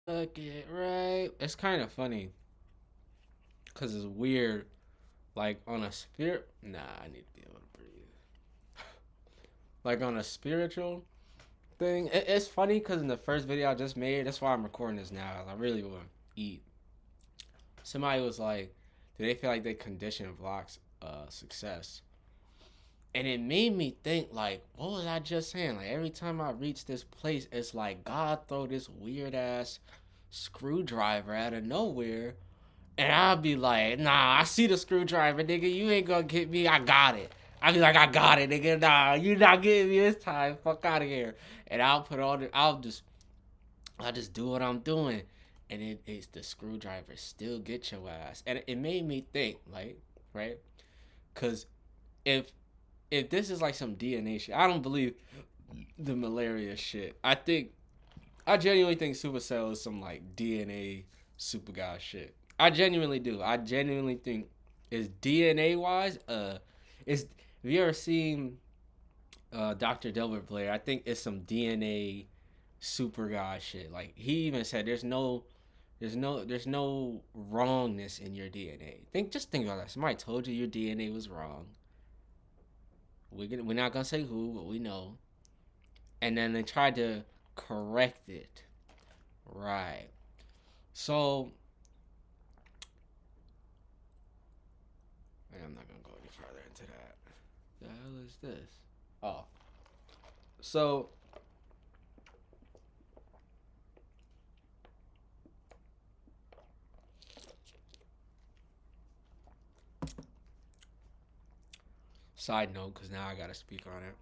Fuck it, right? It's kind of funny because it's weird. Like on a spirit, nah, I need to be able to breathe. Like on a spiritual thing, it's funny because in the first video I just made, that's why I'm recording this now. I really want to eat. Somebody was like, do they feel like they condition blocks success? And it made me think, like, what was I just saying? Like every time I reach this place, it's like God throw this weird ass screwdriver out of nowhere. And I'll be like, nah, I see the screwdriver, nigga. You ain't gonna get me. I got it. I'll be like, I got it, nigga. Nah, you not getting me this time. Fuck out of here. And I'll put all the, I'll just do what I'm doing. And it's the screwdriver still get your ass. And it made me think, like, right? Cause if this is like some DNA shit, I don't believe the malaria shit. I genuinely think Supercell is some like DNA super guy shit. I genuinely do. I genuinely think is DNA wise. Is have you ever seen Dr. Delbert Blair? I think it's some DNA super guy shit. Like he even said, there's no wrongness in your DNA. Just think about that. Somebody told you your DNA was wrong. We're not gonna say who, but we know. And then they tried to correct it. Right. So I'm not gonna go any further into that. The hell is this? Oh, so side note, because now I gotta speak on it.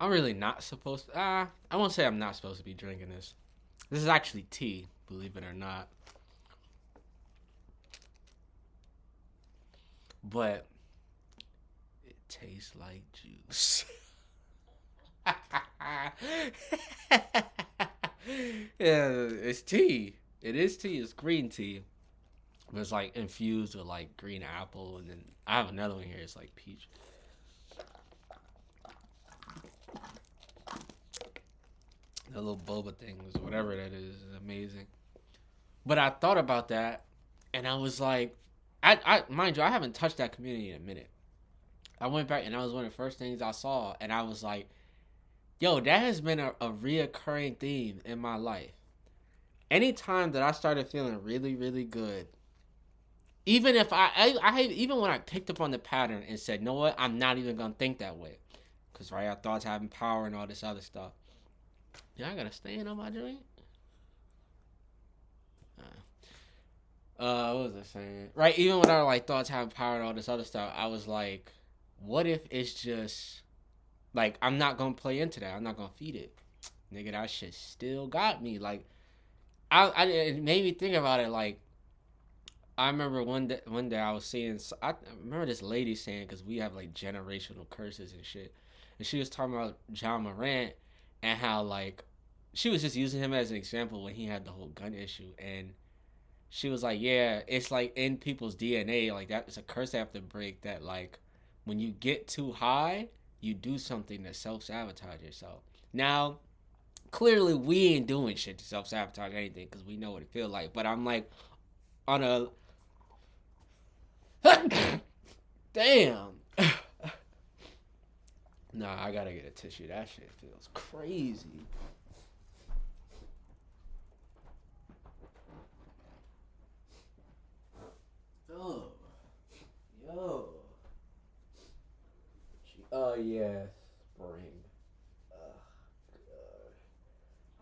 I'm really not supposed to. I won't say I'm not supposed to be drinking this. This is actually tea, believe it or not. But it tastes like juice. Yeah, it's tea. It is tea. It's green tea. But it's like infused with like green apple, and then I have another one here. It's like peach. The little boba thing was whatever that is amazing. But I thought about that, and I was like, I mind you, I haven't touched that community in a minute. I went back, and that was one of the first things I saw, and I was like, yo, that has been a reoccurring theme in my life. Anytime that I started feeling really, really good, even if even when I picked up on the pattern and said, "No, what? I'm not even gonna think that way," because right, our thoughts having power and all this other stuff. Yeah, I gotta stand on my joint. What was I saying? Right, even when our like thoughts having power and all this other stuff, I was like, what if it's just like I'm not gonna play into that. I'm not gonna feed it. Nigga, that shit still got me. Like, it made me think about it. Like, I remember one day I was seeing. I remember this lady saying because we have like generational curses and shit, and she was talking about John Morant and how like she was just using him as an example when he had the whole gun issue, and she was like, yeah, it's like in people's DNA, like that it's a curse they have to break. That like when you get too high, you do something to self sabotage yourself. Now, clearly we ain't doing shit to self sabotage anything because we know what it feels like. But I'm like on a damn. Nah, I gotta get a tissue. That shit feels crazy. Oh, yo. Oh yeah, spring.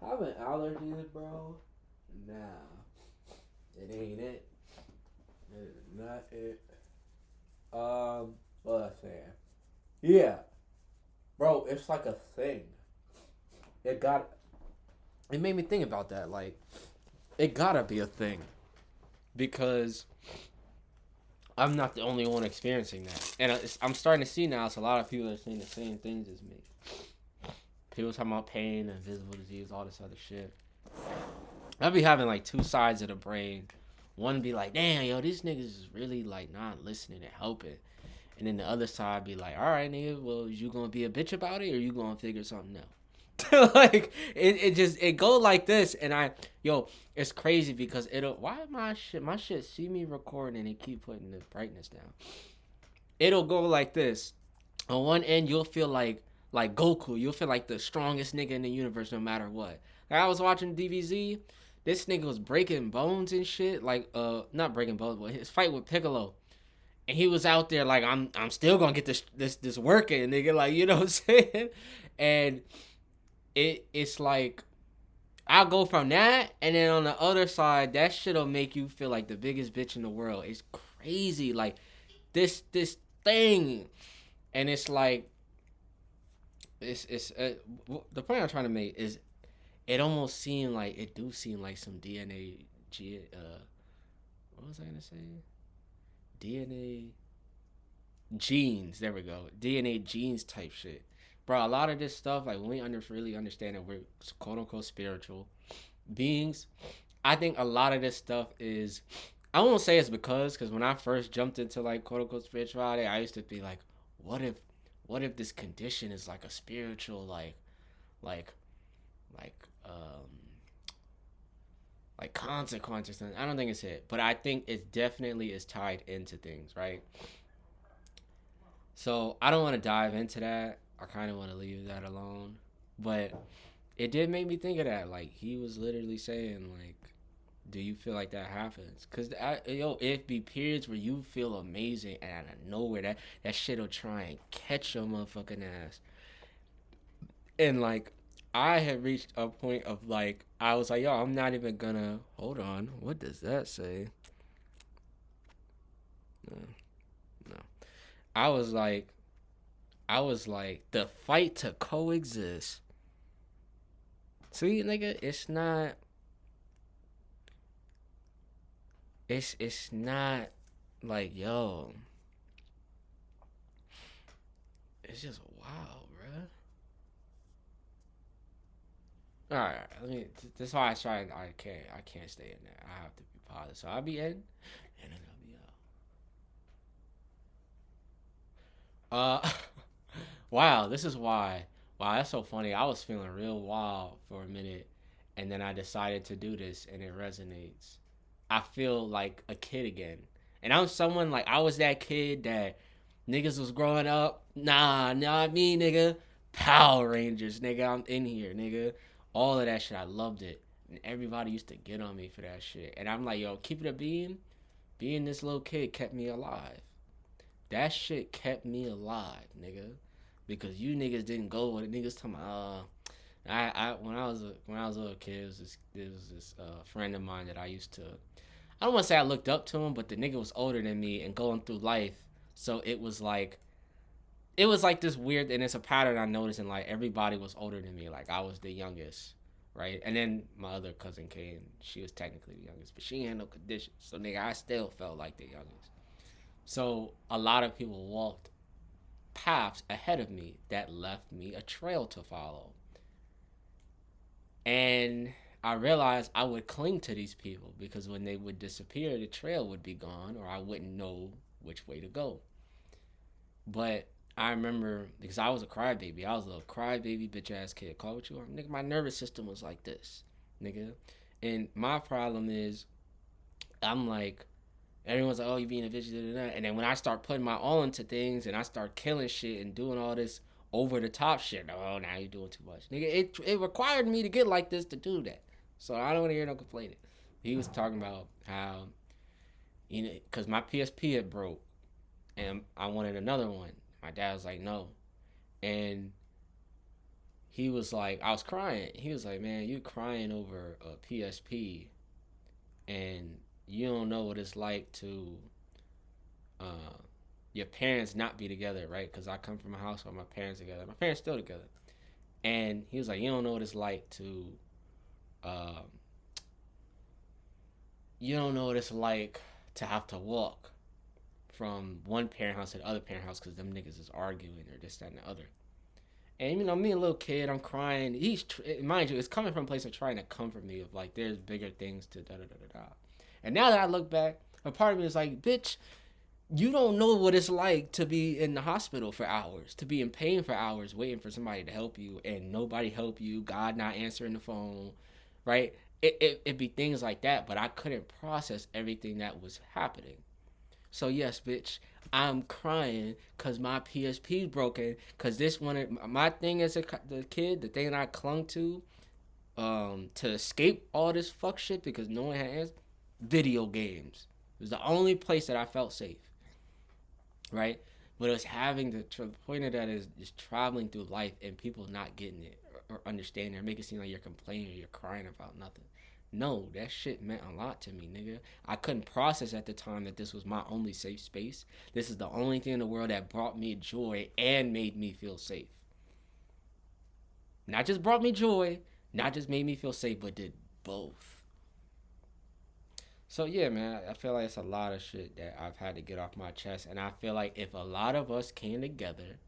Having allergies, bro. Nah, it ain't it. It is not it. What was I saying? Yeah, bro, it's like a thing. It got. It made me think about that. Like, it gotta be a thing because I'm not the only one experiencing that, and I'm starting to see now. It's a lot of people that are saying the same things as me. People talking about pain, invisible disease, all this other shit. I'll be having like two sides of the brain. One be like, damn, yo, these niggas is really like not listening and helping. And then the other side be like, all right, nigga, well, you gonna be a bitch about it or you gonna figure something out? Like it go like this, and it's crazy because it'll why my shit see me recording and it keep putting the brightness down. It'll go like this. On one end, you'll feel like Goku. You'll feel like the strongest nigga in the universe, no matter what. Like I was watching DBZ. This nigga was breaking bones and shit. Like not breaking bones, but his fight with Piccolo. And he was out there like I'm still gonna get this working, nigga. Like you know what I'm saying? And it's like I'll go from that, and then on the other side, that shit'll make you feel like the biggest bitch in the world. It's crazy, like this thing, and it's like it's the point I'm trying to make is it almost seemed like it do seem like some DNA. What was I gonna say? DNA genes. There we go. DNA genes type shit. Bro, a lot of this stuff, like when we really understand that we're quote unquote spiritual beings, I think a lot of this stuff is, I won't say it's because when I first jumped into like quote unquote spirituality, I used to be like, what if, this condition is like a spiritual like like um like consequence or something. I don't think it's it, but I think it definitely is tied into things, right? So I don't want to dive into that. I kind of want to leave that alone. But it did make me think of that. Like he was literally saying, like, do you feel like that happens? Cause it be periods where you feel amazing, and out of nowhere that shit'll try and catch your motherfucking ass. And like I had reached a point of like I was like, yo, I'm not even gonna hold on. What does that say? No, no. I was like, the fight to coexist. See, nigga, it's not. It's not like yo. It's just wow, bruh. All right, let me. This is why I try. I can't stay in there. I have to be positive. So I'll be in, and then I'll be out. Wow, this is why. Wow, that's so funny. I was feeling real wild for a minute, and then I decided to do this, and it resonates. I feel like a kid again. And I'm someone like I was that kid that niggas was growing up. Nah, not me, nigga. Power Rangers, nigga. I'm in here, nigga. All of that shit, I loved it. And everybody used to get on me for that shit. And I'm like, yo, keep it a being. Being this little kid kept me alive. That shit kept me alive, nigga. Because you niggas didn't go with it. Niggas talking about, when I was a little kid, it was this friend of mine that I used to. I don't want to say I looked up to him, but the nigga was older than me and going through life, so it was like this weird, and it's a pattern I noticed in like everybody was older than me. Like I was the youngest, right? And then my other cousin came. She was technically the youngest, but she ain't had no conditions. So nigga, I still felt like the youngest. So a lot of people walked paths ahead of me that left me a trail to follow. And I realized I would cling to these people because when they would disappear, the trail would be gone or I wouldn't know which way to go. But I remember because I was a crybaby. I was a little crybaby bitch ass kid. Call what you want. Nigga, my nervous system was like this. Nigga. And my problem is I'm like everyone's like, oh, you being a bitch, and then when I start putting my all into things and I start killing shit and doing all this over the top shit, oh, now you're doing too much, nigga. It required me to get like this to do that, so I don't want to hear no complaining. He was talking about how, because my PSP had broke and I wanted another one. My dad was like, no, and he was like, I was crying. He was like, man, you crying over a PSP, and you don't know what it's like to uh, your parents not be together, right? Because I come from a house where my parents together. My parents still together, and he was like, you don't know what it's like to, uh, you don't know what it's like to have to walk from one parent house to the other parent house because them niggas is arguing or this, that, and the other. And me, a little kid, I'm crying. Mind you, it's coming from a place of trying to comfort me of like, there's bigger things to da da da da da. And now that I look back, a part of me is like, bitch, You don't know what it's like to be in the hospital for hours, to be in pain for hours, waiting for somebody to help you, and nobody help you. God not answering the phone, right? It be things like that, but I couldn't process everything that was happening. So yes, bitch, I'm crying because my PSP broken. Because this one, my thing as the kid, the thing that I clung to escape all this fuck shit because no one had answers, video games. It was the only place that I felt safe, right? But it's having the point of that is just traveling through life and people not getting it or understanding or make it seem like you're complaining or you're crying about nothing. No, that shit meant a lot to me, nigga. I couldn't process at the time that this was my only safe space. This is the only thing in the world that brought me joy and made me feel safe. Not just brought me joy, not just made me feel safe, but did both. So yeah, man, I feel like it's a lot of shit that I've had to get off my chest, and I feel like if a lot of us came together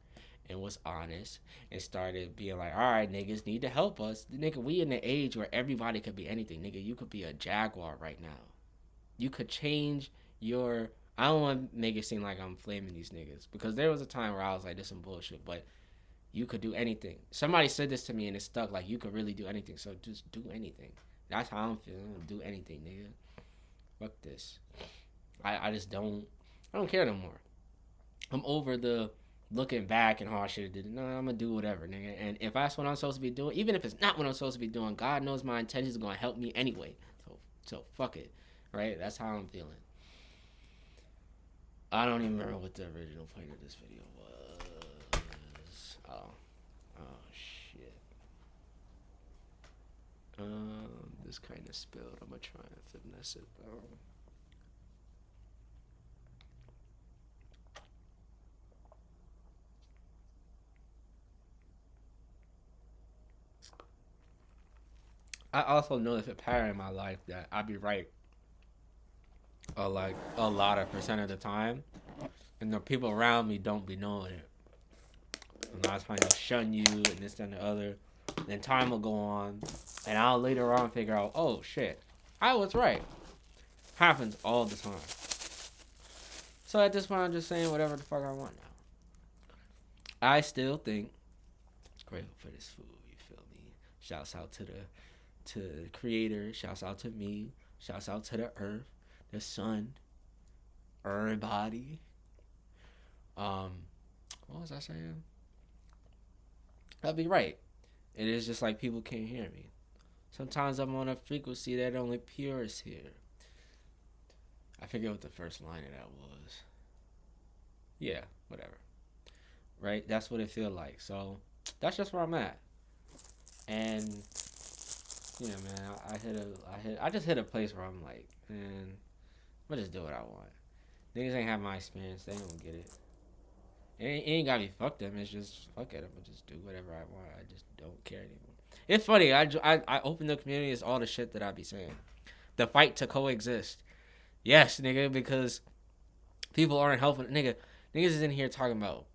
and was honest and started being like, all right, niggas need to help us, nigga, we in the age where everybody could be anything, nigga. You could be a jaguar right now. You could change your. I don't want to make it seem like I'm flaming these niggas because there was a time where I was like, this some bullshit, but you could do anything. Somebody said this to me and it stuck. Like you could really do anything, so just do anything. That's how I'm feeling. Do anything, nigga. Fuck this. I just don't. I don't care no more. I'm over the looking back and how I should have did it. No, I'm gonna do whatever, nigga. And if that's what I'm supposed to be doing, even if it's not what I'm supposed to be doing, God knows my intentions are gonna help me anyway. So fuck it, right? That's how I'm feeling. I don't even remember what the original point of this video was. Oh shit. This kind of spilled. I'm gonna try and finesse it though. I also noticed a pattern in my life that I be right like a lot of percent of the time, and the people around me don't be knowing it. A lot of times they'll shun you and this and the other. Then time will go on, and I'll later on figure out, oh shit, I was right. Happens all the time. So at this point, I'm just saying whatever the fuck I want now. I still think grateful for this food. You feel me? Shouts out to the creator. Shouts out to me. Shouts out to the earth, the sun, everybody. Um, what was I saying? I'll be right. It is just like people can't hear me. Sometimes I'm on a frequency that only purists hear. I forget what the first line of that was. Yeah, whatever. Right? That's what it feel like. So that's just where I'm at. And yeah, man, I just hit a place where I'm like, man, I'll just do what I want. Niggas ain't have my experience. They don't get it. It ain't gotta be fuck them. It's just fuck it. I'ma just do whatever I want. I just don't care anymore. It's funny. I open the community as all the shit that I be saying. The fight to coexist. Yes, nigga, because people aren't helping. Niggas is in here talking about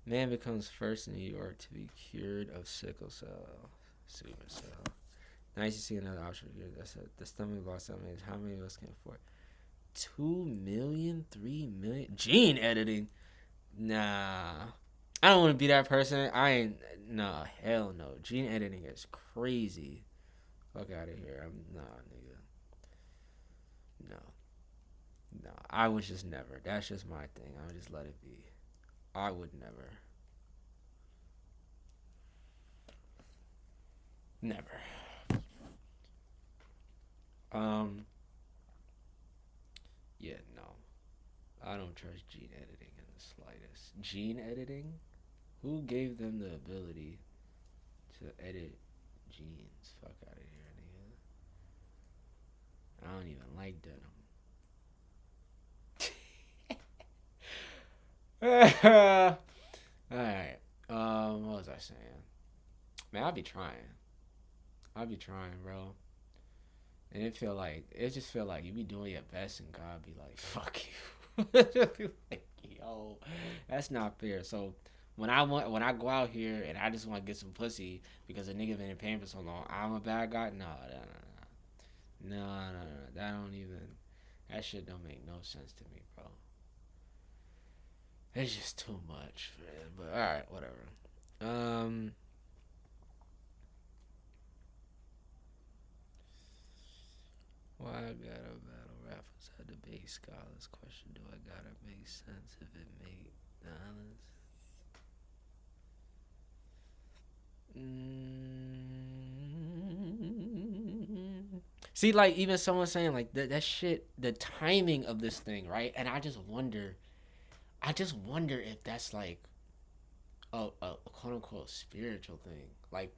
man becomes first in New York to be cured of sickle cell, super cell. Nice to see another option here. That's the stomach loss. That means how many of us can afford 2 million, 3 million gene editing? Nah, I don't want to be that person. I ain't. Nah, hell no. Gene editing is crazy. Fuck out of here. I'm nah, nigga. No, no. I would just never. That's just my thing. I would just let it be. I would never. Never. Um. Yeah. No. I don't trust gene editing in the slightest. Gene editing? Who gave them the ability to edit genes? Fuck out of here, nigga. I don't even like denim. Alright. What was I saying? Man, I be trying. I be trying, bro. And it just feel like you be doing your best and God be like, fuck you. Just be like, yo, that's not fair. So when I go out here and I just want to get some pussy because a nigga been in pain for so long, I'm a bad guy. No. That don't even. That shit don't make no sense to me, bro. It's just too much, man. But all right, whatever. Um, why I gotta battle rappers at debate scholars? Question: do I gotta make sense if it made dollars? See, like even someone saying like that shit, the timing of this thing, right? And I just wonder if that's like a quote unquote spiritual thing. Like,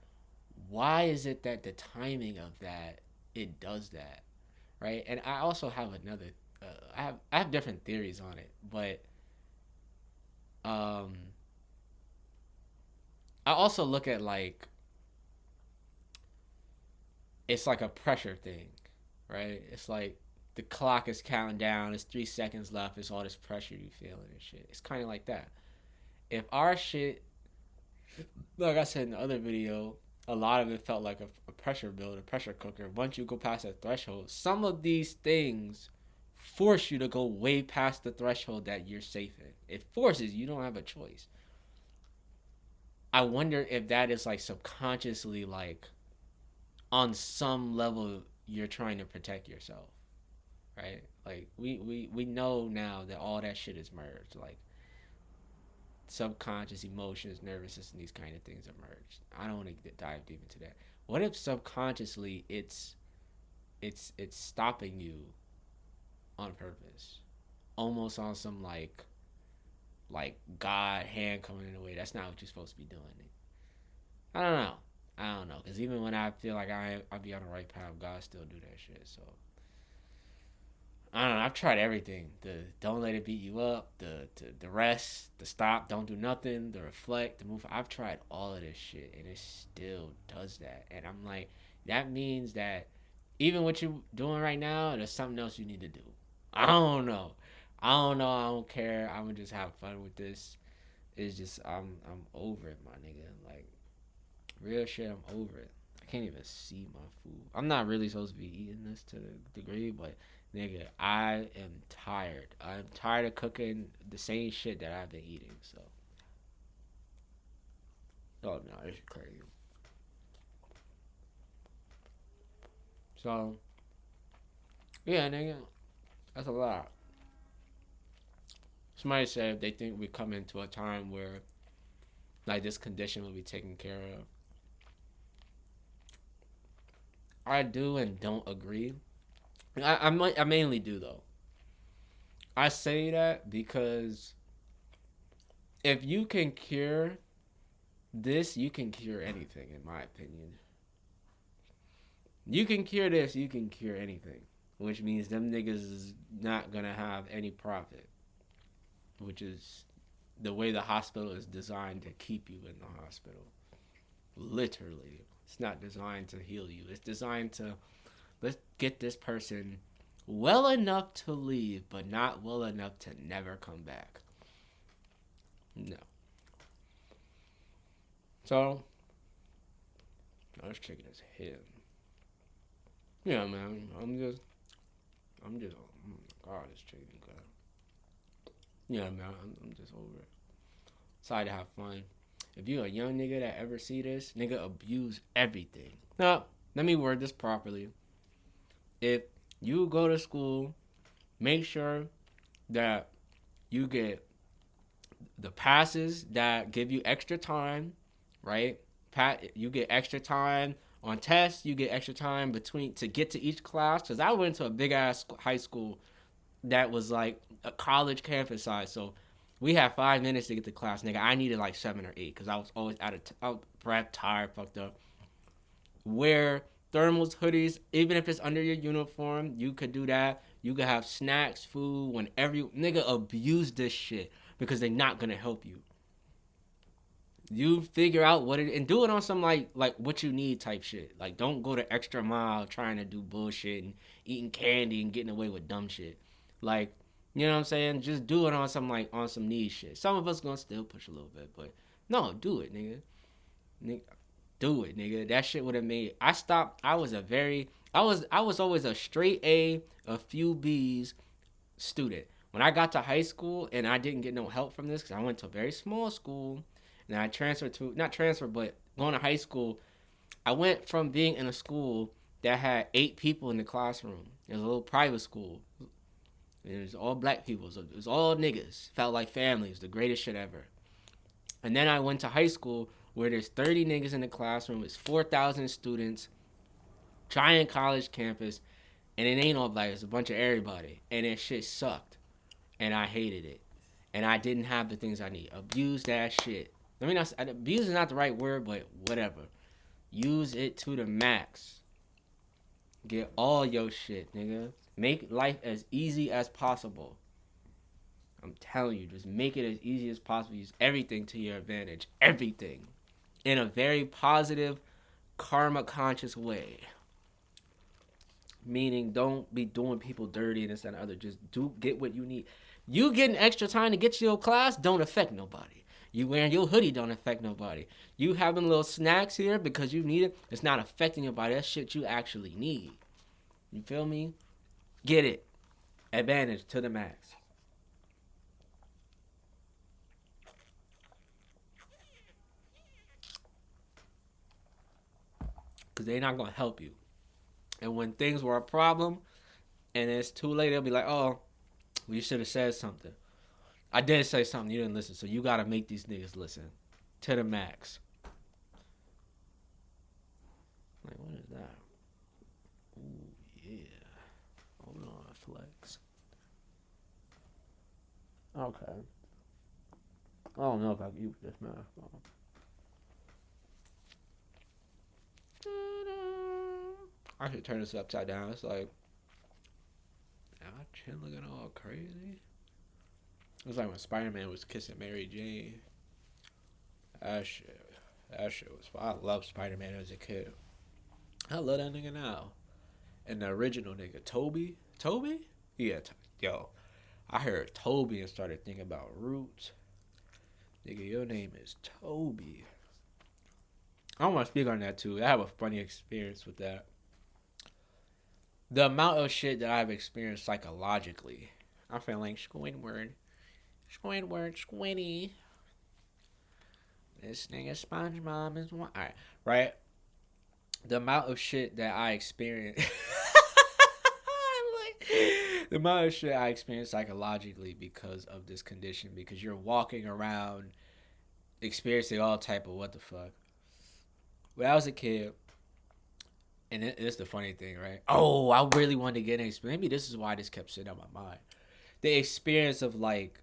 why is it that the timing of that it does that, right? And I also have another, I have different theories on it, but um, I also look at like it's like a pressure thing, right? It's like the clock is counting down. It's 3 seconds left. It's all this pressure you feeling and shit. It's kind of like that. If our shit, like I said in the other video, a lot of it felt like a pressure build, a pressure cooker. Once you go past that threshold, some of these things force you to go way past the threshold that you're safe in. It forces you don't have a choice. I wonder if that is like subconsciously like on some level you're trying to protect yourself, right? Like we know now that all that shit is merged. Like subconscious emotions, nervous system, these kind of things are merged. I don't want to dive deep into that. What if subconsciously it's stopping you on purpose, almost on some like God hand coming in the way? That's not what you're supposed to be doing. I don't know. I don't know, because even when I feel like I be on the right path, God still do that shit. So I don't know. I've tried everything. The don't let it beat you up. The rest. The stop. Don't do nothing. The reflect. The move. I've tried all of this shit, and it still does that. And I'm like, that means that even what you're doing right now, there's something else you need to do. I don't know. I don't know. I don't care. I'm gonna just have fun with this. It's just I'm over it, my nigga. Like real shit. I'm over it. I can't even see my food. I'm not really supposed to be eating this to the degree, but nigga, I am tired. I'm tired of cooking the same shit that I've been eating. So, oh no, it's crazy. So, yeah, nigga, that's a lot. Somebody said they think we come into a time where like this condition will be taken care of. I do and don't agree. I mainly do though. I say that because if you can cure this, you can cure anything, in my opinion. You can cure this, you can cure anything. Which means them niggas is not gonna have any profit. Which is the way the hospital is designed to keep you in the hospital. Literally. It's not designed to heal you. It's designed to let's get this person well enough to leave, but not well enough to never come back. No. So, I was checking his head. Yeah, man. Oh my God, it's chicken. God. Yeah, man. I'm just over it. Sorry to have fun. If you're a young nigga that ever see this, nigga abuse everything. Now, let me word this properly. If you go to school, make sure that you get the passes that give you extra time, right? You get extra time on tests. You get extra time between to get to each class. Cause I went to a big ass high school that was like a college campus size. So we had 5 minutes to get to class, nigga. I needed like 7 or 8 because I was always I was breath tired, fucked up. Wear thermals, hoodies, even if it's under your uniform, you could do that. You could have snacks, food, whenever you nigga abuse this shit because they're not gonna help you. You figure out what it and do it on some like what you need type shit. Like don't go the extra mile trying to do bullshit and eating candy and getting away with dumb shit. Like you know what I'm saying? Just do it on some like on some need shit. Some of us gonna still push a little bit, but no, do it, nigga. Nigga, do it, nigga. That shit would have made. I stopped. I was always a straight A, a few B's student. When I got to high school and I didn't get no help from this because I went to a very small school and I transferred to, not transfer, but going to high school, I went from being in a school that had 8 people in the classroom. It was a little private school. It was all black people. So it was all niggas. Felt like family. It was the greatest shit ever. And then I went to high school where there's 30 niggas in the classroom. It's 4,000 students. Giant college campus. And it ain't all black. It's a bunch of everybody. And that shit sucked. And I hated it. And I didn't have the things I need. Abuse that shit. I mean, abuse is not the right word, but whatever. Use it to the max. Get all your shit, nigga. Make life as easy as possible. I'm telling you, just make it as easy as possible. Use everything to your advantage. Everything. In a very positive, karma-conscious way. Meaning, don't be doing people dirty and this and the other. Just get what you need. You getting extra time to get to your class don't affect nobody. You wearing your hoodie don't affect nobody. You having little snacks here because you need it, it's not affecting your body. That's shit you actually need. You feel me? Get it. Advantage to the max. Because they're not going to help you. And when things were a problem and it's too late, they'll be like, oh, well, you should have said something. I did say something. You didn't listen. So you got to make these niggas listen to the max. Like, what is that? Ooh, yeah. Hold on, flex. Okay. I don't know if I can use this mask on. I should turn this upside down. It's like, am I chin looking all crazy? It was like when Spider-Man was kissing Mary Jane. That shit was fun. I loved Spider-Man as a kid. I love that nigga now. And the original nigga, Toby? Yeah, yo. I heard Toby and started thinking about Roots. Nigga, your name is Toby. I want to speak on that too. I have a funny experience with that. The amount of shit that I've experienced psychologically. I'm feeling Squidward. Squiddy. This nigga SpongeBob is one. Alright, right? The amount of shit that I experienced. The amount of shit I experienced psychologically because of this condition. Because you're walking around experiencing all type of what the fuck. When I was a kid, and it's the funny thing, right? Oh, I really wanted to get an experience. Maybe this is why this kept sitting on my mind. The experience of like,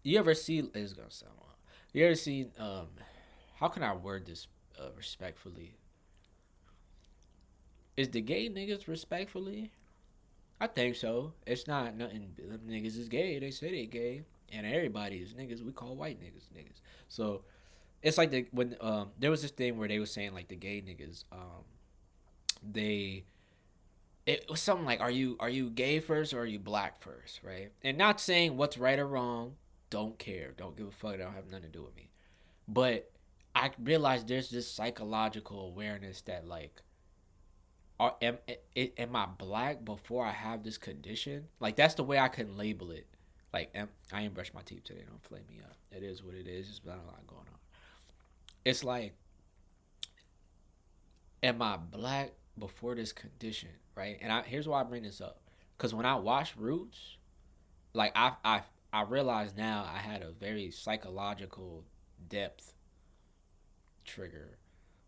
you ever see? It's gonna sound wrong. You ever seen? How can I word this respectfully? Is the gay niggas respectfully? I think so. It's not nothing. Them niggas is gay. They say they gay, and everybody is niggas. We call white niggas niggas. So it's like when there was this thing where they were saying like the gay niggas it was something like, are you gay first or are you black first, right? And not saying what's right or wrong. Don't care. Don't give a fuck. It don't have nothing to do with me. But I realized there's this psychological awareness that like, am I black before I have this condition? Like that's the way I can label it. Like I ain't brushed my teeth today. Don't flame me up. It is what it is. There's been a lot going on. It's like, am I black before this condition, right? And here's why I bring this up, because when I watched Roots, like I realize now I had a very psychological depth trigger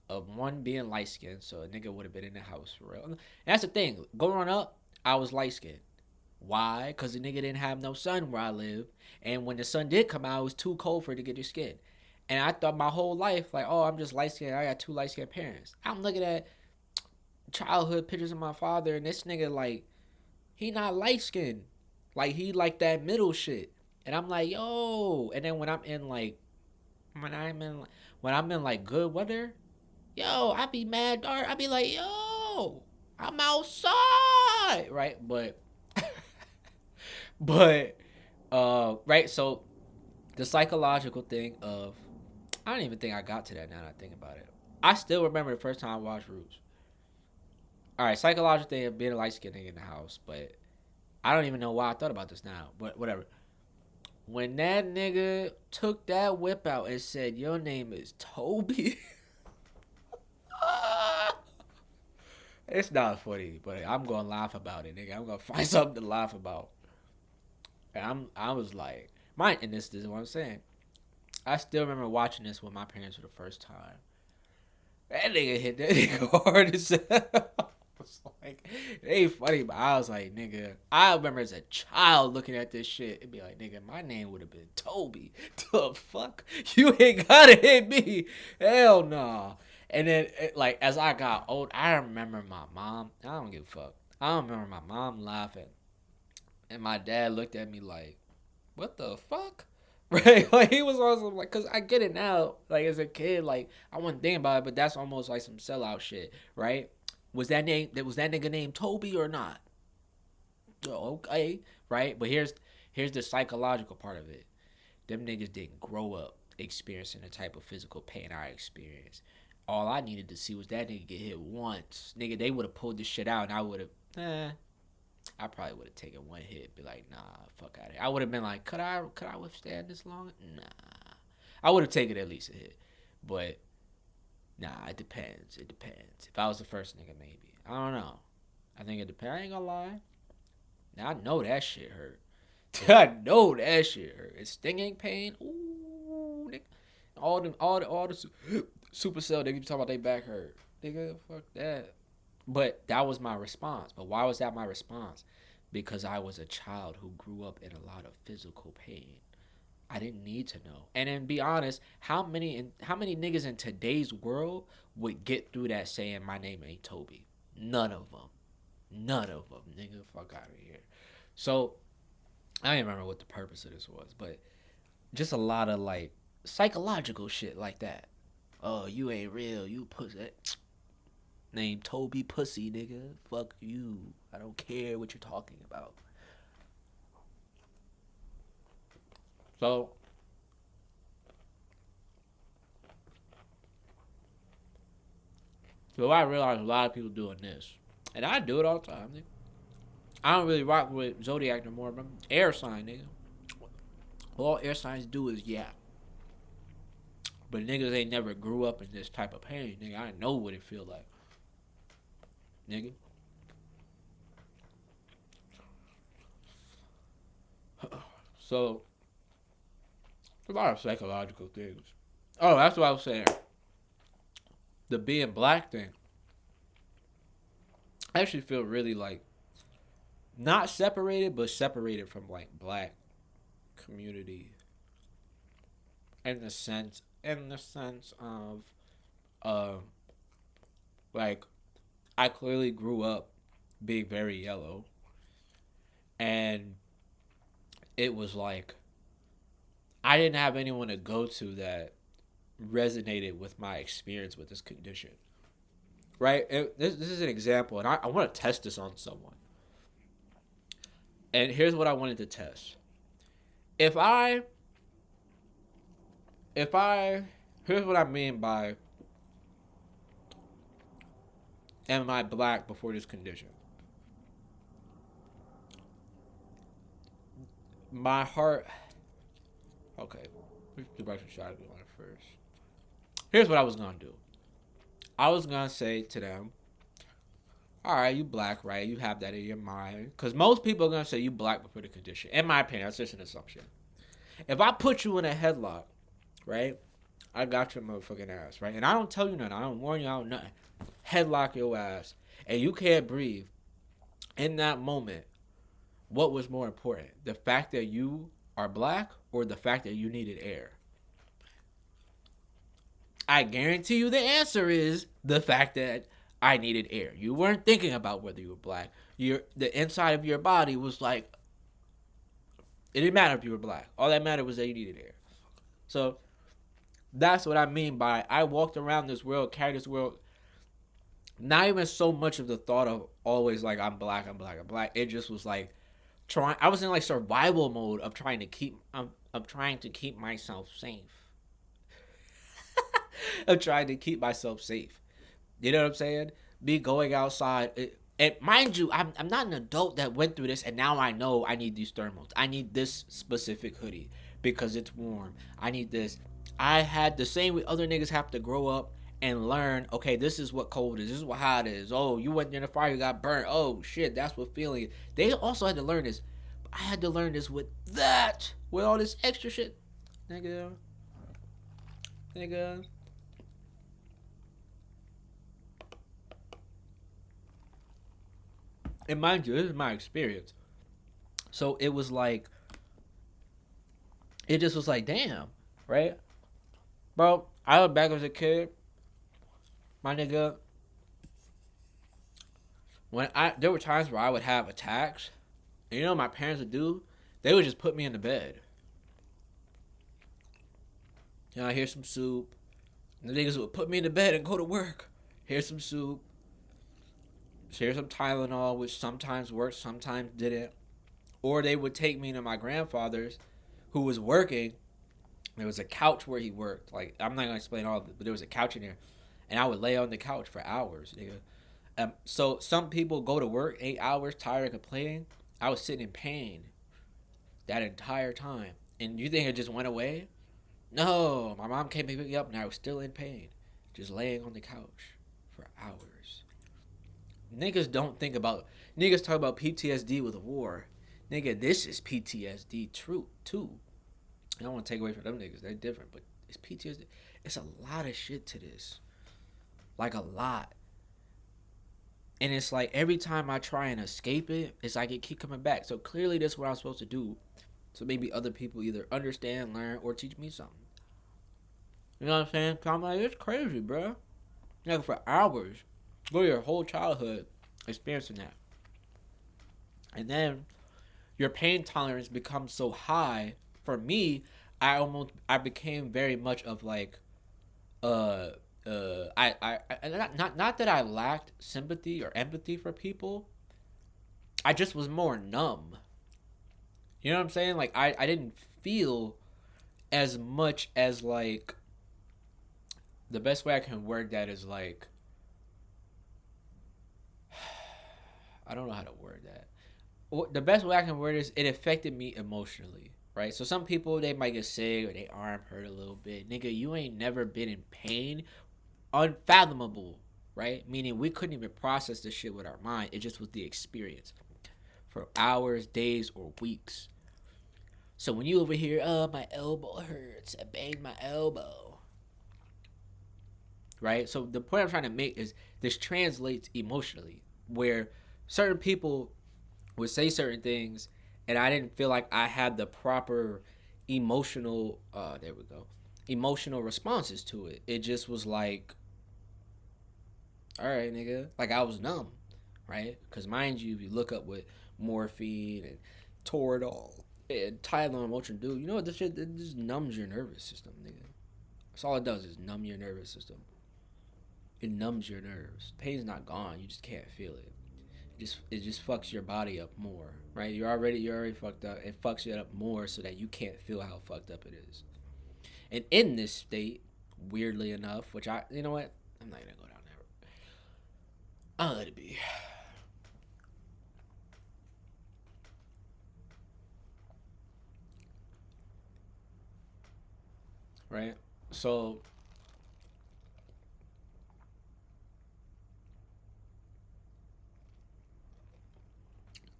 of one being light skinned, so a nigga would have been in the house for real. And that's the thing. Growing up, I was light skinned. Why? Because the nigga didn't have no sun where I live, and when the sun did come out, it was too cold for it to get your skin. And I thought my whole life, like, oh, I'm just light skinned. I got 2 light skinned parents. I'm looking at childhood pictures of my father, and this nigga, like, he not light skinned. Like, he like that middle shit. And I'm like, yo. And then when I'm in like good weather, yo, I be mad dark. I be like, yo, I'm outside, right? But right. So the psychological thing of, I don't even think I got to that now that I think about it. I still remember the first time I watched Roots. All right, psychological thing of being a light skinned nigga in the house, but I don't even know why I thought about this now, but whatever. When that nigga took that whip out and said, "Your name is Toby," it's not funny, but I'm gonna laugh about it, nigga. I'm gonna find something to laugh about. And I was like, and this is what I'm saying. I still remember watching this with my parents for the first time. That nigga hit that nigga hard as hell. I was like, it ain't funny, but I was like, nigga, I remember as a child looking at this shit and be like, nigga, my name would have been Toby. The fuck? You ain't gotta hit me. Hell no. Nah. And then, like, as I got old, I remember my mom. I don't give a fuck. I remember my mom laughing. And my dad looked at me like, what the fuck? Right? Like, he was also like, because I get it now. Like, as a kid, like, I wasn't thinking about it, but that's almost like some sellout shit, right? Was that nigga named Toby or not? Oh, okay, right? But here's the psychological part of it. Them niggas didn't grow up experiencing the type of physical pain I experienced. All I needed to see was that nigga get hit once. Nigga, they would have pulled this shit out, and I would have, I probably would have taken one hit, be like, nah, fuck out of here. I would have been like, could I withstand this long? Nah. I would have taken at least a hit. But nah, it depends. It depends. If I was the first nigga, maybe. I don't know. I think it depends. I ain't gonna lie. Now I know that shit hurt. I know that shit hurt. It's stinging pain. Ooh, nigga. All the super cell niggas talking about they back hurt. Nigga, fuck that. But that was my response. But why was that my response? Because I was a child who grew up in a lot of physical pain. I didn't need to know. And then be honest, how many niggas in today's world would get through that saying my name ain't Toby? None of them. None of them. Nigga, fuck out of here. So I don't remember what the purpose of this was, but just a lot of like psychological shit like that. Oh, you ain't real. You pussy. Name Toby Pussy, nigga. Fuck you. I don't care what you're talking about. So I realized a lot of people doing this. And I do it all the time, nigga. I don't really rock with Zodiac no more, but air sign, nigga. All air signs do is yap. But niggas ain't never grew up in this type of pain, nigga. I know what it feel like. Nigga. So, a lot of psychological things. Oh, that's what I was saying. The being black thing. I actually feel really like not separated, but separated from like black community in the sense of like I clearly grew up being very yellow, and it was like I didn't have anyone to go to that resonated with my experience with this condition. Right? This is an example, and I want to test this on someone. And here's what I wanted to test. If I, here's what I mean by, am I black before this condition? My heart, okay, let's do back some shot on it first. Here's what I was going to do. I was going to say to them, all right, you black, right? You have that in your mind. Because most people are going to say you black before the condition. In my opinion, that's just an assumption. If I put you in a headlock, right? I got your motherfucking ass, right? And I don't tell you nothing. I don't warn you out nothing. Headlock your ass. And you can't breathe. In that moment, what was more important? The fact that you are black or the fact that you needed air? I guarantee you the answer is the fact that I needed air. You weren't thinking about whether you were black. The inside of your body was like, it didn't matter if you were black. All that mattered was that you needed air. So that's what I mean by I walked around this world, carried this world, not even so much of the thought of always like I'm black. It just was like I was in like survival mode of trying to keep myself safe. of trying to keep myself safe. You know what I'm saying? Me going outside, And mind you, I'm not an adult that went through this, and now I know I need these thermals. I need this specific hoodie because it's warm. I need this. I had the same way other niggas have to grow up and learn. Okay, this is what cold is. This is what hot is. Oh, you went in the fire, you got burnt. Oh shit, that's what feeling is. They also had to learn this. I had to learn this with that, with all this extra shit, nigga, nigga. And mind you, this is my experience. So it was like, it just was like, damn, right? Bro, I was back as a kid, my nigga. There were times where I would have attacks, and you know what my parents would do? They would just put me in the bed. You know, here's some soup. And the niggas would put me in the bed and go to work. Here's some soup. Here's some Tylenol, which sometimes worked, sometimes didn't. Or they would take me to my grandfather's, who was working. There was a couch where he worked. Like, I'm not gonna explain all of it, but there was a couch in there, and I would lay on the couch for hours, nigga. So some people go to work 8 hours, tired and complaining. I was sitting in pain that entire time, and you think it just went away? No, my mom came to pick me up, and I was still in pain, just laying on the couch for hours. Niggas don't think about. Niggas talk about PTSD with a war. Nigga, this is PTSD true too. I don't want to take away from them niggas. They're different, but it's PTSD. It's a lot of shit to this. Like a lot. And it's like every time I try and escape it, it's like it keep coming back. So clearly this is what I'm supposed to do. So maybe other people either understand, learn, or teach me something. You know what I'm saying? I'm like, it's crazy, bro. Like for hours. Go your whole childhood experiencing that. And then your pain tolerance becomes so high. For me, I became very much of like not that I lacked sympathy or empathy for people. I just was more numb. You know what I'm saying? Like I didn't feel as much as like, the best way I can word that is like, I don't know how to word that. The best way I can word it is it affected me emotionally, right? So some people, they might get sick or their arm hurt a little bit. Nigga, you ain't never been in pain. Unfathomable, right? Meaning we couldn't even process this shit with our mind. It just was the experience for hours, days, or weeks. So when you over here, oh, my elbow hurts, I banged my elbow, right? So the point I'm trying to make is this translates emotionally, where certain people would say certain things, and I didn't feel like I had the proper emotional, emotional responses to it. It just was like, all right, nigga, like I was numb, right? Because mind you, if you look up what morphine and Toradol and Tylenol and Motrin do, you know what this shit, it just numbs your nervous system, nigga. That's all it does is numb your nervous system. It numbs your nerves. Pain's not gone. You just can't feel it. It just fucks your body up more, right? You're already fucked up. It fucks you up more so that you can't feel how fucked up it is. And in this state, weirdly enough, which you know what? I'm not gonna go down there. I'll let it be. Right? So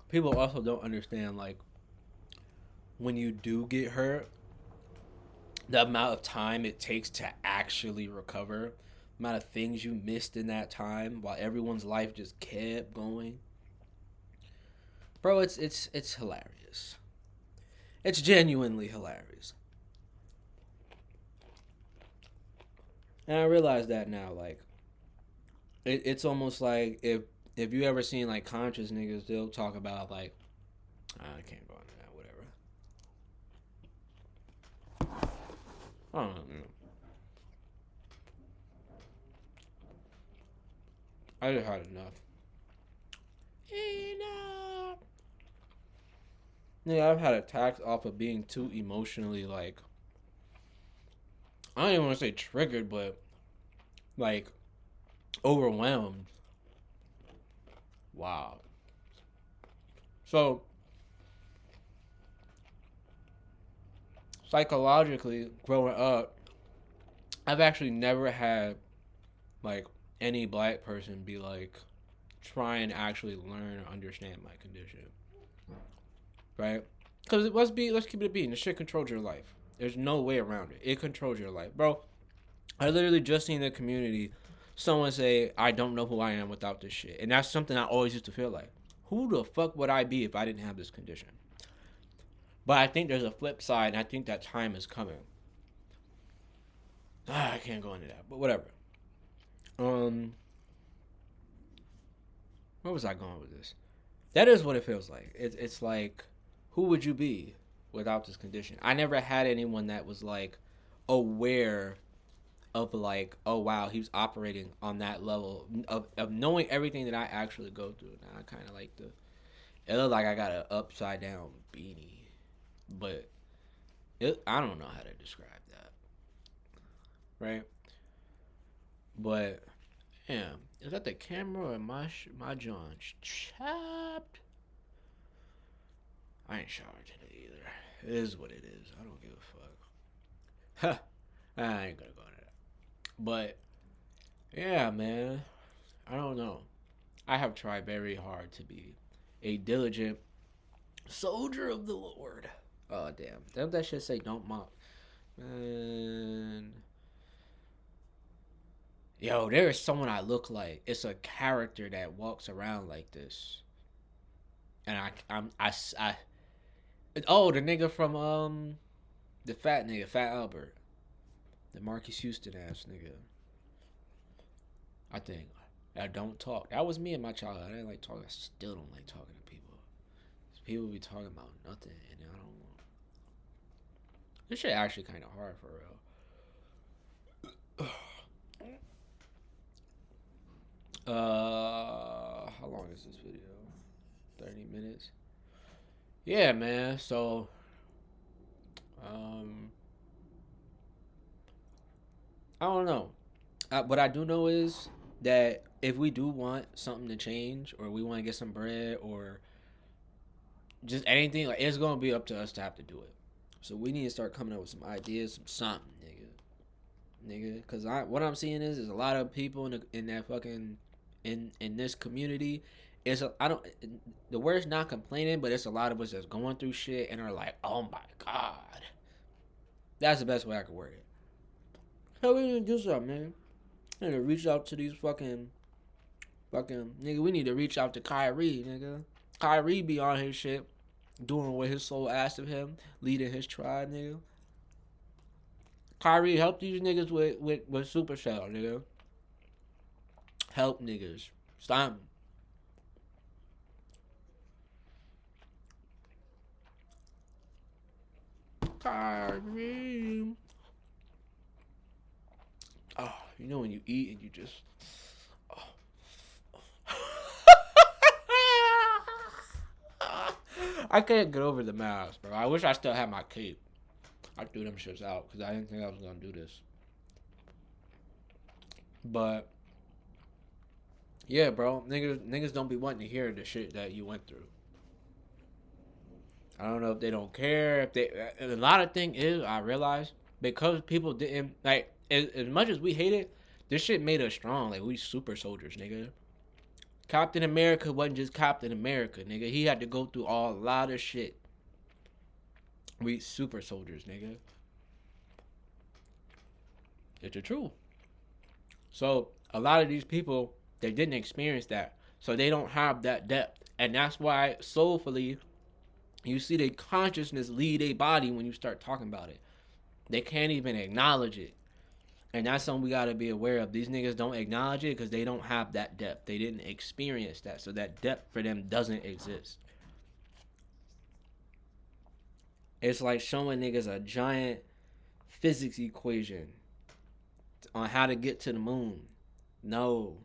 people also don't understand, like, when you do get hurt, the amount of time it takes to actually recover, the amount of things you missed in that time while everyone's life just kept going. Bro, it's hilarious. It's genuinely hilarious. And I realize that now, like, it's almost like if you ever seen like conscious niggas, they'll talk about like, I can't go into that, whatever. I don't know. I just had enough. Enough. Yeah, I've had attacks off of being too emotionally, like, I don't even want to say triggered, but like overwhelmed Wow. So psychologically, growing up, I've actually never had like any black person be like try and actually learn or understand my condition, right? Because it must be, let's keep it a beat. The shit controls your life. There's no way around it. It controls your life, bro. I literally just seen in the community someone say, "I don't know who I am without this shit," and that's something I always used to feel like. Who the fuck would I be if I didn't have this condition? But I think there's a flip side, and I think that time is coming. I can't go into that, but whatever. Um, where was I going with this? That is what it feels like. It's like, who would you be without this condition? I never had anyone that was like aware of like, oh wow, he was operating on that level of knowing everything that I actually go through. Now I kind of like the, it looked like I got an upside down beanie, but I don't know how to describe that, right? But yeah, is that the camera or my John chapped? I ain't showered today either. It is what it is. I don't give a fuck. I ain't gonna go into that. But yeah, man, I don't know. I have tried very hard to be a diligent soldier of the Lord. Oh damn! Don't that shit say don't mock? Man, yo, there is someone I look like. It's a character that walks around like this, and I oh, the nigga from the fat nigga, Fat Albert, the Marcus Houston ass nigga. I think I don't talk. That was me in my childhood. I didn't like talking. I still don't like talking to people. People be talking about nothing, and I don't want. This shit actually kind of hard for real. How long is this video? 30 minutes. Yeah, man. So, um, I don't know. What I do know is that if we do want something to change, or we want to get some bread, or just anything, like it's gonna be up to us to have to do it. So we need to start coming up with some ideas, some something, nigga. Cause what I'm seeing is a lot of people in that fucking in this community. I don't, the word's not complaining, but it's a lot of us that's going through shit and are like, oh my god. That's the best way I could word it. Hell, we need to do something, man. We need to reach out to these fucking nigga. We need to reach out to Kyrie, nigga. Kyrie be on his shit, doing what his soul asked of him, leading his tribe, nigga. Kyrie, help these niggas with Supercell, nigga. Help niggas. Stop. Kyrie. Oh, you know when you eat and you just. Oh. I can't get over the mask, bro. I wish I still had my cape. I threw them shits out because I didn't think I was gonna do this. But yeah, bro, niggas don't be wanting to hear the shit that you went through. I don't know if they don't care. If they, a lot of thing is, I realize because people didn't like as much as we hate it. This shit made us strong. Like we super soldiers, nigga. Captain America wasn't just Captain America, nigga. He had to go through a lot of shit. We super soldiers, nigga. It's the truth. So a lot of these people, they didn't experience that, so they don't have that depth, and that's why soulfully, you see their consciousness lead their body when you start talking about it. They can't even acknowledge it, and that's something we gotta be aware of. These niggas don't acknowledge it because they don't have that depth. They didn't experience that, so that depth for them doesn't exist. It's like showing niggas a giant physics equation on how to get to the moon. No.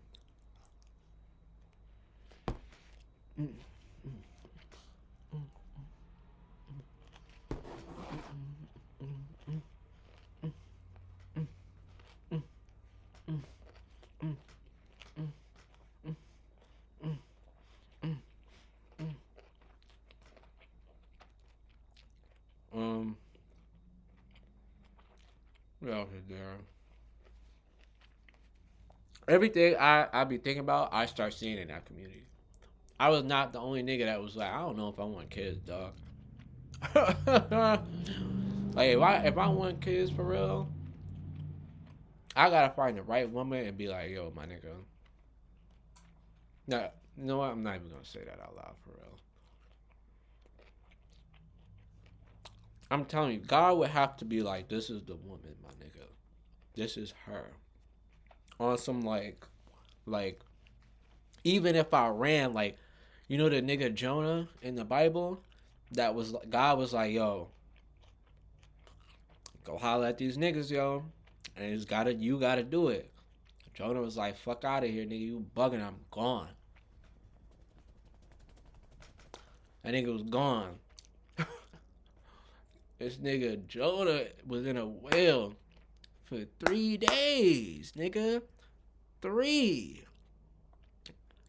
girl. Everything I be thinking about, I start seeing in that community. I was not the only nigga that was like, I don't know if I want kids, dog. Like if I want kids for real, I gotta find the right woman and be like, yo, my nigga. Nah, you know what? I'm not even gonna say that out loud for real. I'm telling you, God would have to be like, this is the woman, my nigga. This is her. On some like, even if I ran, like, you know the nigga Jonah in the Bible, that was God was like, yo, go holler at these niggas, yo, and you gotta do it. Jonah was like, fuck out of here, nigga, you bugging, I'm gone. That nigga was gone. This nigga Jonah was in a whale for 3 days, nigga. 3.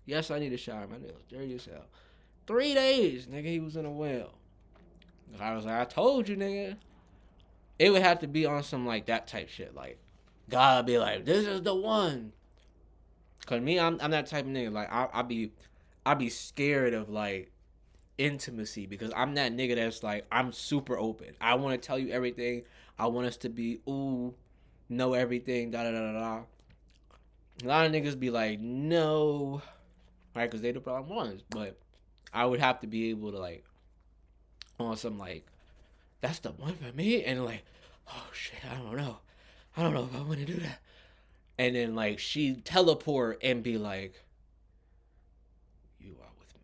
Yes, I need a shower. My nails dirty as hell. 3 days, nigga, he was in a whale. I was like, I told you, nigga. It would have to be on some like that type shit. Like, God be like, this is the one. Cause me, I'm that type of nigga. Like, I be scared of like intimacy because I'm that nigga that's like, I'm super open. I want to tell you everything. I want us to be know everything. Da da da da da. A lot of niggas be like, no, right? Because they the problem ones. But I would have to be able to like on some like, that's the one for me, and like, oh shit, I don't know if I want to do that. And then like she teleport and be like, you are with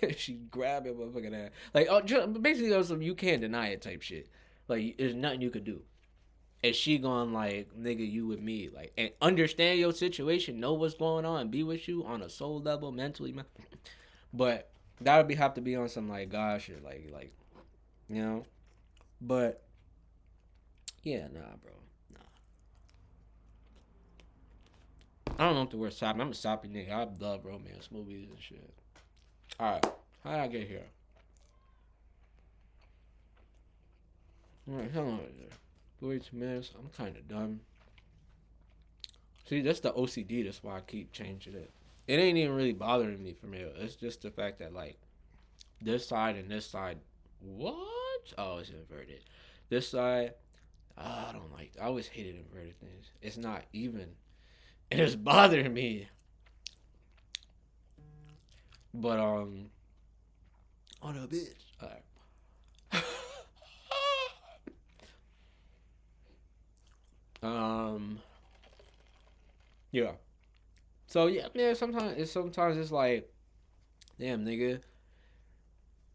me. She grab it, motherfucking ass. Like, oh, basically, on some you can't deny it type shit. Like, there's nothing you could do. And she going like, nigga, you with me, like, and understand your situation, know what's going on, be with you on a soul level, mentally, man. But that would have to be on some like God shit, like, you know. But yeah, nah, bro, nah. I don't know if the word soppy. I'm a soppy nigga. I love romance movies and shit. All right, how did I get here? All right, hold on. 42 minutes. I'm kind of done. See, that's the OCD. That's why I keep changing it. It ain't even really bothering me for me. It's just the fact that like this side and this side. What? Oh, it's inverted. This side. I don't like. I always hated inverted things. It's not even. And it's bothering me. But oh no, bitch. All right. um. Yeah. So yeah, man. Sometimes it's like, damn, nigga.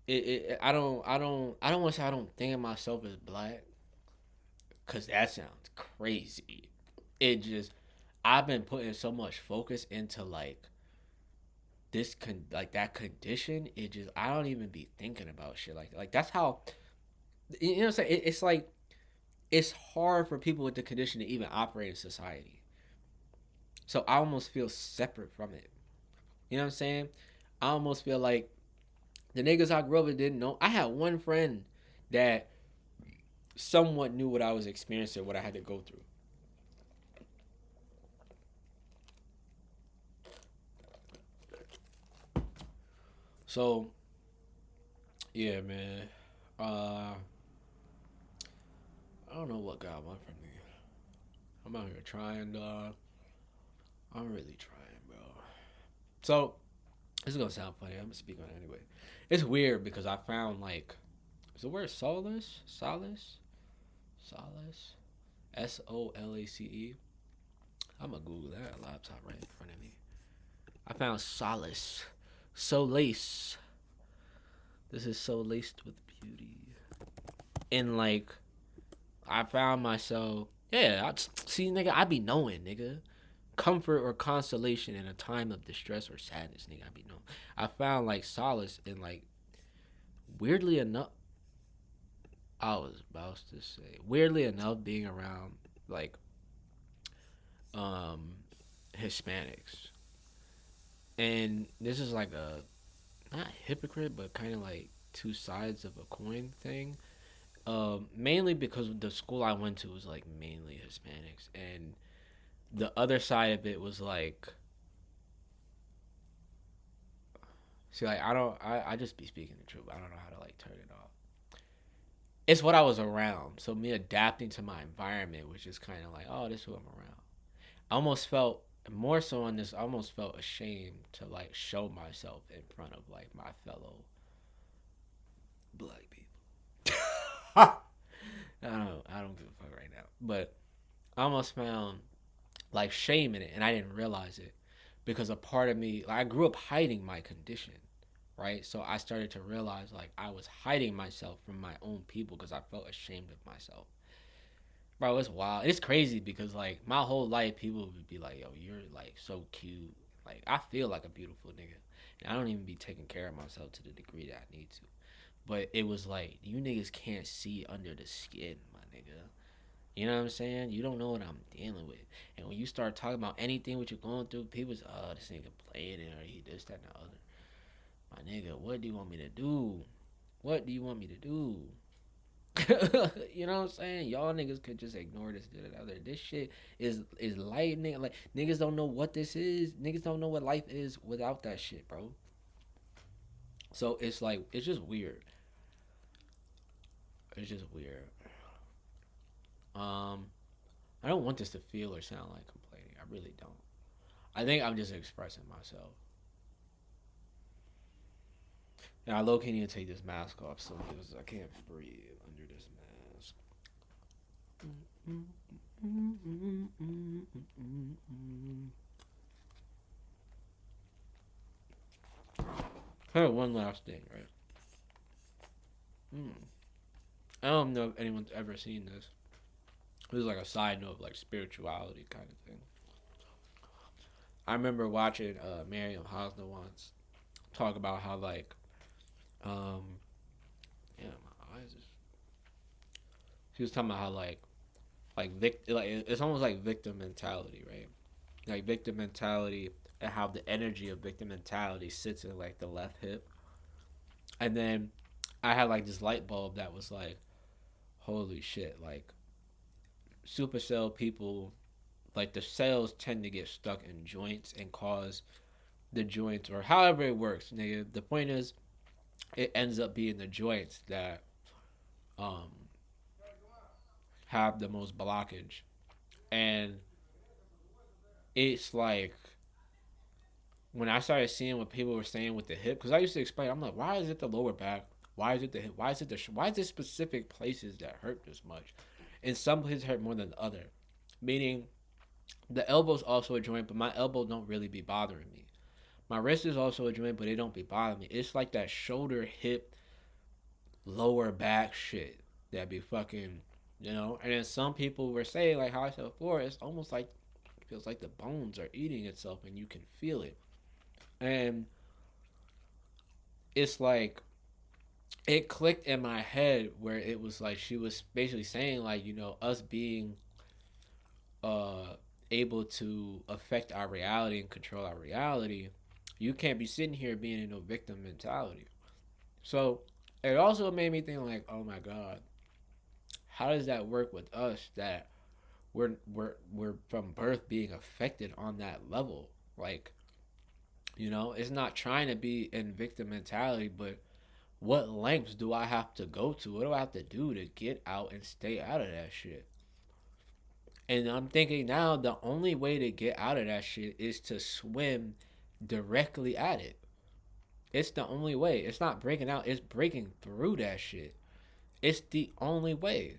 I don't want to say I don't think of myself as black, cause that sounds crazy. It just I've been putting so much focus into like like that condition. It just I don't even be thinking about shit like that. Like that's how you know what I'm saying. It's like it's hard for people with the condition to even operate in society. So I almost feel separate from it. You know what I'm saying? I almost feel like the niggas I grew up with didn't know. I had one friend that somewhat knew what I was experiencing, what I had to go through. So, yeah, man. I don't know what God wants from me. I'm out here trying, dog. I'm really trying, bro. So, this is gonna sound funny. I'm gonna speak on it anyway. It's weird because I found like, is the word solace? Solace? Solace? SOLACE? I'm gonna Google that. Laptop right in front of me. I found solace. Solace. This is so laced with beauty. And like, I found myself, yeah, see, nigga, I be knowing, nigga. Comfort or consolation in a time of distress or sadness, nigga, I be knowing. I found like solace in like, weirdly enough, I was about to say, weirdly enough, being around like, um, Hispanics. And this is like a, not hypocrite, but kind of like two sides of a coin thing. Mainly because the school I went to was like mainly Hispanics, and the other side of it was like, see, like I just be speaking the truth. I don't know how to like turn it off. It's what I was around, so me adapting to my environment was just kind of like, oh, this is who I'm around. I almost felt more so on this. I almost felt ashamed to like show myself in front of like my fellow black people. I don't give a fuck right now, but I almost found like shame in it, and I didn't realize it because a part of me, like, I grew up hiding my condition, right? So I started to realize like I was hiding myself from my own people because I felt ashamed of myself. Bro, it's wild. It's crazy because like my whole life, people would be like, "Yo, you're like so cute." Like I feel like a beautiful nigga, and I don't even be taking care of myself to the degree that I need to. But it was like you niggas can't see under the skin, my nigga. You know what I'm saying? You don't know what I'm dealing with. And when you start talking about anything what you're going through, people's, oh, this nigga playing it or he this, that, and the other. My nigga, what do you want me to do? What do you want me to do? You know what I'm saying? Y'all niggas could just ignore this, that, and the other. This shit is light, nigga. Like niggas don't know what this is. Niggas don't know what life is without that shit, bro. So it's like it's just weird. It's just weird. Um, I don't want this to feel or sound like complaining. I really don't. I think I'm just expressing myself. And I low key need to take this mask off so because I can't breathe under this mask. Hey, one last thing, right? Mm. I don't know if anyone's ever seen this. This is like a side note of like spirituality kind of thing. I remember watching Miriam Hosna once talk about how like um yeah my eyes is she was talking about how like it's almost like victim mentality, right? Like victim mentality and how the energy of victim mentality sits in like the left hip. And then I had like this light bulb that was like, holy shit, like supercell people, like the cells tend to get stuck in joints and cause the joints or however it works, nigga. The point is it ends up being the joints that um have the most blockage. And it's like when I started seeing what people were saying with the hip, because I used to explain, I'm like, why is it the lower back? Why is it the hip? Why is it why is it specific places that hurt this much? And some places hurt more than the other. Meaning, the elbow's also a joint, but my elbow don't really be bothering me. My wrist is also a joint, but it don't be bothering me. It's like that shoulder, hip, lower back shit that be fucking, you know. And then some people were saying, like how I said before, it's almost like it feels like the bones are eating itself, and you can feel it. And it's like it clicked in my head where it was like she was basically saying like us being uh able to affect our reality and control our reality, you can't be sitting here being in a victim mentality. So it also made me think like, oh my god, how does that work with us that we're from birth being affected on that level? Like, it's not trying to be in victim mentality, but what lengths do I have to go to? What do I have to do to get out and stay out of that shit? And I'm thinking now the only way to get out of that shit is to swim directly at it. It's the only way. It's not breaking out, it's breaking through that shit. It's the only way,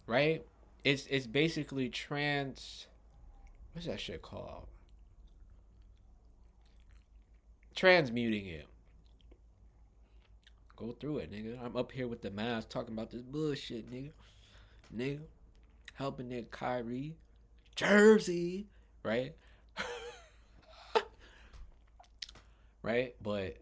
right? It's basically what's that shit called? Transmuting it. Go through it, nigga. I'm up here with the mask talking about this bullshit, nigga. Nigga. Helping that Kyrie. Jersey. Right? Right? But,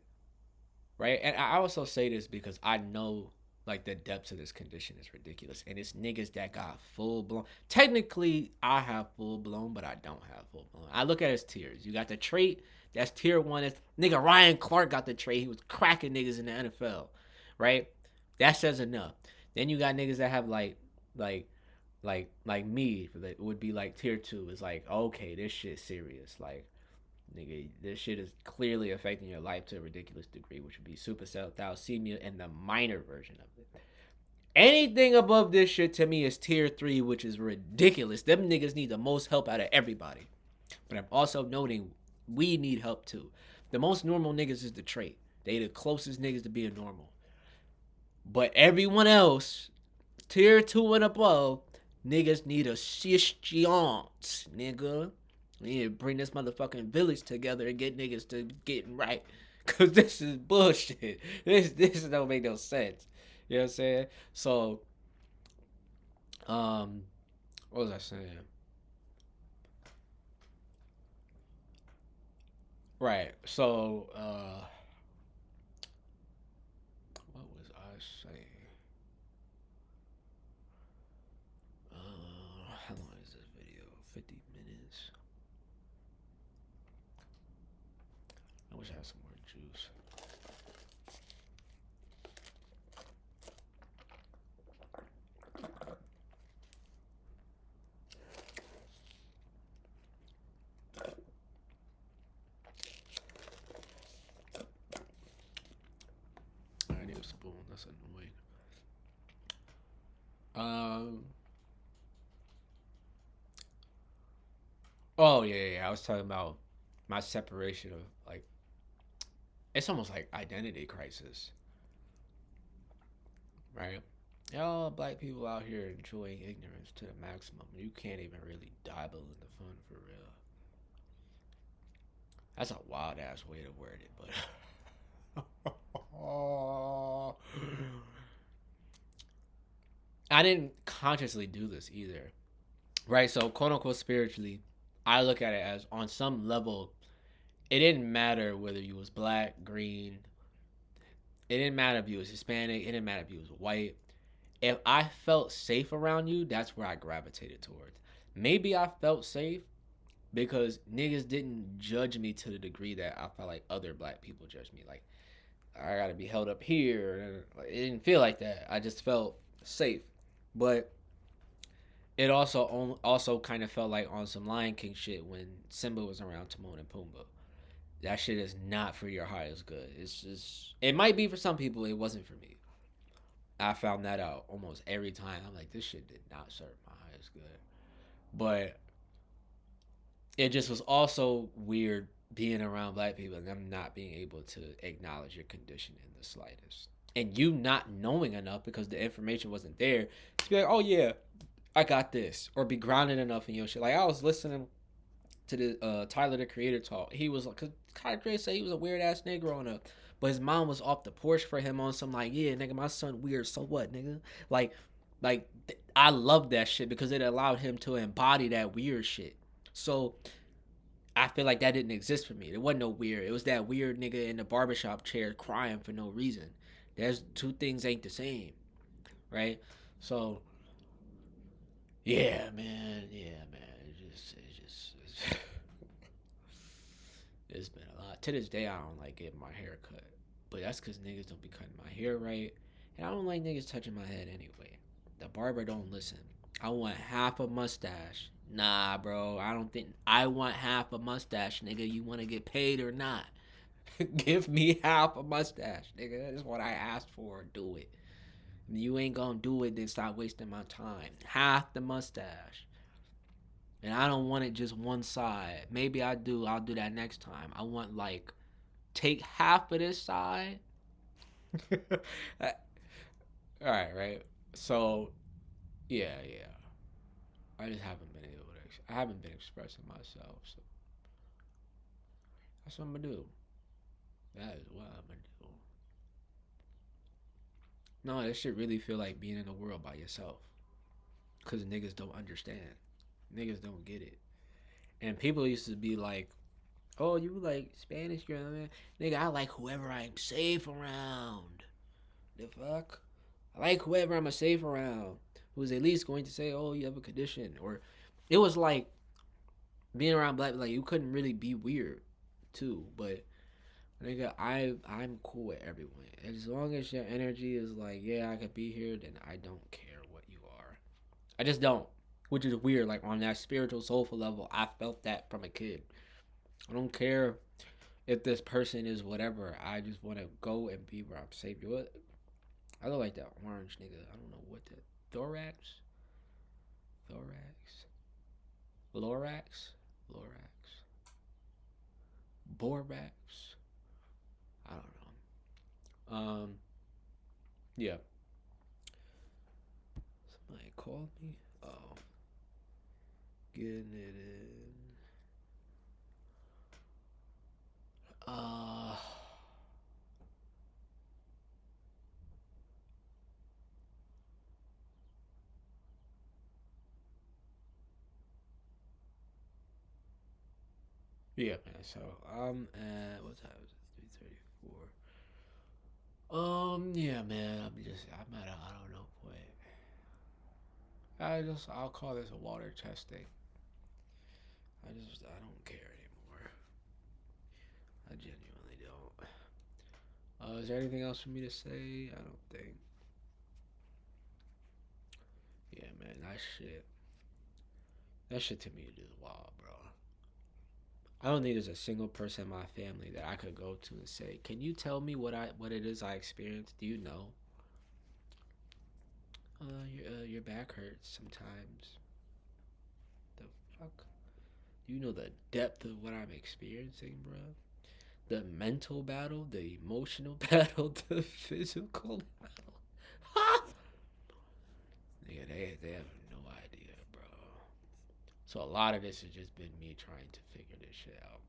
right? And I also say this because I know, like, the depths of this condition is ridiculous. And it's niggas that got full blown. Technically, I have full blown, but I don't have full blown. I look at it as tiers. You got the trait. That's tier one. Nigga Ryan Clark got the trait. He was cracking niggas in the NFL. right? That says enough. Then you got niggas that have like like me that would be like tier two. It's like, okay, this shit's serious. Like, nigga, this shit is clearly affecting your life to a ridiculous degree, which would be super cell thalassemia and the minor version of it. Anything above this shit to me is tier three, which is ridiculous. Them niggas need the most help out of everybody. But I'm also noting we need help too. The most normal niggas is the trait. They the closest niggas to being normal. But everyone else, tier two and above, niggas need assistance, nigga. We need to bring this motherfucking village together and get niggas to getting right. Cause this is bullshit. This don't make no sense. You know what I'm saying? So, um, what was I saying? Right. So, what was I saying? How long is this video? 50 minutes. I wish I had some more juice. I need a spoon. That's annoying. Um. Oh yeah. I was talking about my separation of like it's almost like identity crisis, right? Y'all black people out here enjoying ignorance to the maximum. You can't even really dabble in the fun for real. That's a wild ass way to word it, but I didn't consciously do this either. Right? So quote unquote spiritually, I look at it as on some level, it didn't matter whether you was black, green, it didn't matter if you was Hispanic, it didn't matter if you was white. If I felt safe around you, that's where I gravitated towards. Maybe I felt safe because niggas didn't judge me to the degree that I felt like other black people judged me. Like I gotta be held up here. And it didn't feel like that. I just felt safe. But it also kind of felt like on some Lion King shit when Simba was around Timon and Pumbaa. That shit is not for your highest good. It's just it might be for some people. It wasn't for me. I found that out almost every time. I'm like, this shit did not serve my highest good. But it just was also weird being around black people and them not being able to acknowledge your condition in the slightest. And you not knowing enough because the information wasn't there to be like, oh yeah, I got this. Or be grounded enough in your shit. Like I was listening to the Tyler the Creator talk. He was like, cause Tyler the Creator said he was a weird ass nigga growing up. But his mom was off the porch for him on some like, yeah, nigga, my son weird, so what, nigga? Like, like I love that shit because it allowed him to embody that weird shit. So I feel like that didn't exist for me. There wasn't no weird. It was that weird nigga in the barbershop chair crying for no reason. There's two things ain't the same, right? So yeah, man. It's been a lot. To this day, I don't like getting my hair cut, but that's because niggas don't be cutting my hair right, and I don't like niggas touching my head anyway. The barber don't listen. I want half a mustache. Nah, bro. I don't think I want half a mustache, nigga. You want to get paid or not? Give me half a mustache, nigga. That's what I asked for. Do it. If you ain't gonna do it, then stop wasting my time. Half the mustache. And I don't want it just one side. Maybe I do. I'll do that next time. I want like take half of this side. All right, right. So yeah. I just haven't been able to. I haven't been expressing myself. So that's what I'm gonna do. That is what I'm gonna do. No, this shit really feel like being in the world by yourself. Cause niggas don't understand. Niggas don't get it. And people used to be like, "Oh, you like Spanish girl, man? Nigga, I like whoever I'm safe around. The fuck? I like whoever I'm safe around. Who's at least going to say, oh, you have a condition." Or it was like being around black, like you couldn't really be weird, too. But Nigga, I'm cool with everyone. As long as your energy is like, yeah, I could be here, then I don't care what you are. I just don't. Which is weird. Like on that spiritual, soulful level, I felt that from a kid. I don't care if this person is whatever. I just want to go and be where I'm safe. What? I look like that orange nigga. I don't know what the thorax, thorax, lorax, lorax, borax. I don't know. Yeah. Somebody called me. Oh, getting it in. Uh, yeah, man. So I'm at what time is it? 3:34. Yeah, man. I'm at a I don't know point. I'll call this a water testing. I don't care anymore. I genuinely don't. Is there anything else for me to say? I don't think. Yeah, man. That shit to me is just wild, bro. I don't think there's a single person in my family that I could go to and say, "Can you tell me what it is I experienced? Do you know?" Your back hurts sometimes. The fuck? Do you know the depth of what I'm experiencing, bro? The mental battle, the emotional battle, the physical battle. Nigga, they have no idea, bro. So a lot of this has just been me trying to figure this shit out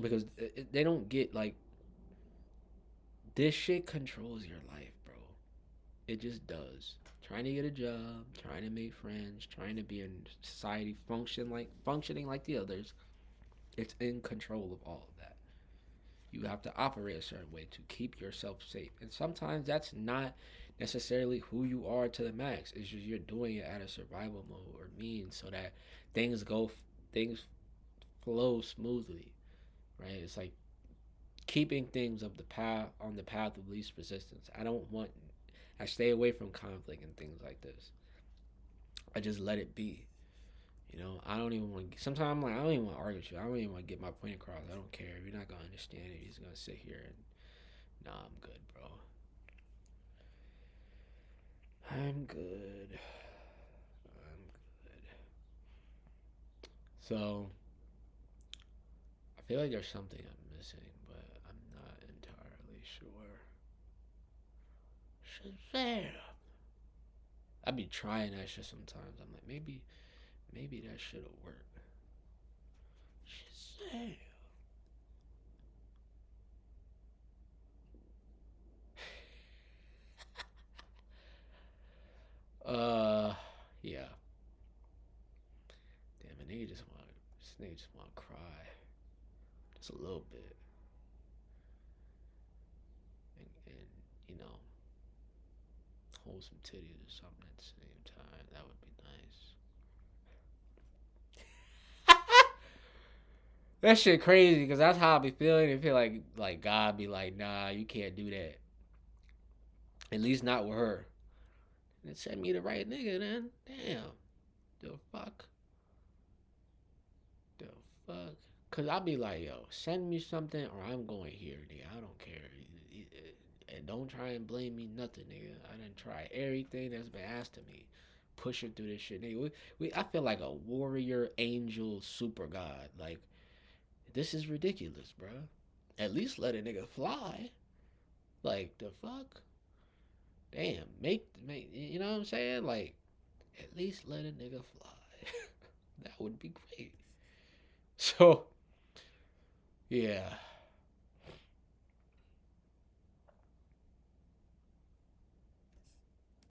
because they don't get like this shit controls your life, bro. It just does. Trying to get a job, trying to make friends, trying to be in society, functioning like the others. It's in control of all of that. You have to operate a certain way to keep yourself safe, and sometimes that's not necessarily who you are to the max. It's just you're doing it at a survival mode or means so that things go, things flow smoothly, right? It's like keeping things of the path on the path of least resistance. I stay away from conflict and things like this. I just let it be. I don't even want. Sometimes I'm like, I don't even want to argue with you. I don't even want to get my point across. I don't care if you're not gonna understand it. You're just gonna sit here and, nah, I'm good, bro. I'm good. I'm good. So I feel like there's something I'm missing, but I'm not entirely sure. Shazam! I be trying that shit sometimes. I'm like, maybe that shit'll work. Shazam! Uh, yeah. Damn, this nigga just want to cry, just a little bit, and you know, hold some titties or something at the same time. That would be nice. That shit crazy because that's how I be feeling. I feel like God be like, nah, you can't do that. At least not with her. And send me the right nigga then. Damn. The fuck? The fuck? Cause I'll be like, yo, send me something or I'm going here, nigga. I don't care. And don't try and blame me nothing, nigga. I done try everything that's been asked of me. Pushing through this shit, nigga. I feel like a warrior angel super god. Like, this is ridiculous, bro. At least let a nigga fly. Like, the fuck? Damn, you know what I'm saying? Like, at least let a nigga fly. That would be great. So, yeah.